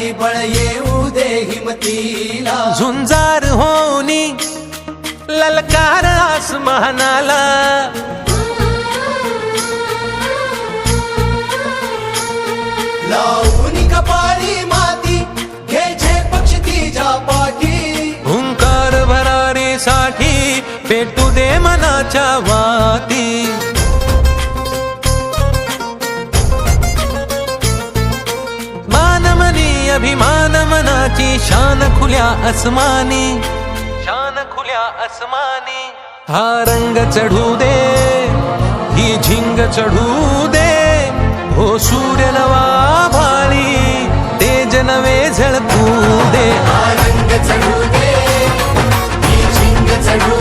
आणि बळ येऊ दे हिमतीला, झुंजार होनी ललकार आसमानाला, लावून कपाळी माती घ्यायचे पक्ष तिच्या पाठी, हुंकार भरारीसाठी पेटू दे मनाच्या वाती. मानमनी अभिमान मनाची शान खुल्या आसमानी, शान खुल्या आसमानी. हा रंग चढू दे, ही झिंग चढू दे, हो सूर्य नवा भाळी तेज नवे झळकू दे. हा रंग चढू दे, ही झिंग चढू